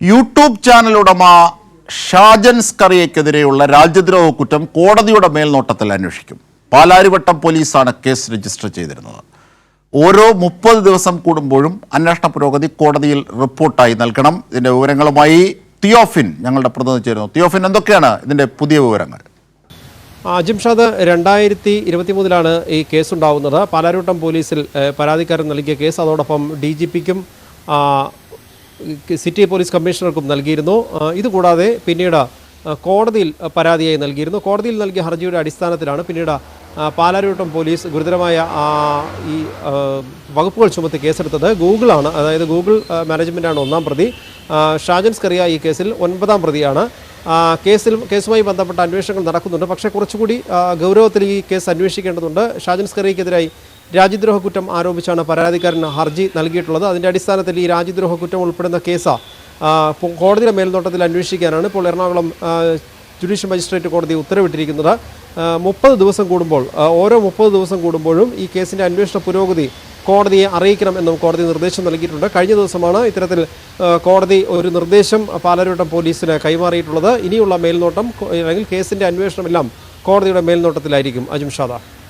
YouTube channel ഉടമ ഷാജൻ സ്കറിയയ്ക്കെതിരെയുള്ള രാജ്യദ്രോഹ കുറ്റം കോടതിയുടെ മേൽനോട്ടത്തിൽ അന്വേഷിക്കും. പാലാരിവട്ടം പോലീസാണ് കേസ് രജിസ്റ്റർ ചെയ്തിരുന്നത്. ഓരോ 30 ദിവസം കൂടുമ്പോഴും അന്വേഷണ പുരോഗതി കോടതിയിൽ റിപ്പോർട്ടായി നൽകണം. ഇതിന്റെ വിവരങ്ങളുമായി തിയോഫിൻ ഞങ്ങളുടെ പ്രതിനിധി ചേരുന്നു. തിയോഫിൻ, എന്തൊക്കെയാണ് ഇതിന്റെ പുതിയ വിവരങ്ങൾ? ജിംഷാദ്, 2023 ഈ കേസുണ്ടാവുന്നത്. പാലാരിവട്ടം പോലീസിൽ പരാതിക്കാരൻ നൽകിയ കേസ് അതോടൊപ്പം DGPക്കും സിറ്റി പോലീസ് കമ്മീഷണർക്കും നൽകിയിരുന്നു. ഇതുകൂടാതെ പിന്നീട് കോടതിയിൽ പരാതിയായി നൽകിയിരുന്നു. കോടതിയിൽ നൽകിയ ഹർജിയുടെ അടിസ്ഥാനത്തിലാണ് പിന്നീട് പാലാരിവട്ടം പോലീസ് ഗുരുതരമായ ഈ വകുപ്പുകൾ ചുമത്തി കേസെടുത്തത്. ഗൂഗിളാണ്, അതായത് ഗൂഗിൾ മാനേജ്മെൻറ്റാണ് ഒന്നാം പ്രതി. ഷാജൻ സ്കറിയ ഈ കേസിൽ 9ാം പ്രതിയാണ്. കേസുമായി ബന്ധപ്പെട്ട അന്വേഷണങ്ങൾ നടക്കുന്നുണ്ട്. പക്ഷേ കുറച്ചുകൂടി ഗൗരവത്തിൽ ഈ കേസ് അന്വേഷിക്കേണ്ടതുണ്ട്. ഷാജൻ സ്കറിയയ്ക്കെതിരായി രാജ്യദ്രോഹ കുറ്റം ആരോപിച്ചാണ് പരാതിക്കാരൻ ഹർജി നൽകിയിട്ടുള്ളത്. അതിൻ്റെ അടിസ്ഥാനത്തിൽ ഈ രാജ്യദ്രോഹ കുറ്റം ഉൾപ്പെടുന്ന കേസ് കോടതിയുടെ മേൽനോട്ടത്തിൽ അന്വേഷിക്കാനാണ് ഇപ്പോൾ എറണാകുളം ജുഡീഷ്യൽ മജിസ്ട്രേറ്റ് കോടതി ഉത്തരവിട്ടിരിക്കുന്നത്. 30 ദിവസം കൂടുമ്പോൾ, ഓരോ 30 ദിവസം കൂടുമ്പോഴും ഈ കേസിൻ്റെ അന്വേഷണ പുരോഗതി കോടതിയെ അറിയിക്കണം എന്നും കോടതി നിർദ്ദേശം നൽകിയിട്ടുണ്ട്. കഴിഞ്ഞ ദിവസമാണ് ഇത്തരത്തിൽ കോടതി ഒരു നിർദ്ദേശം പാലാരിവട്ടം പോലീസിന് കൈമാറിയിട്ടുള്ളത്. ഇനിയുള്ള മേൽനോട്ടം അല്ലെങ്കിൽ കേസിൻ്റെ അന്വേഷണമെല്ലാം കോടതിയുടെ മേൽനോട്ടത്തിലായിരിക്കും. അജിംഷാദ.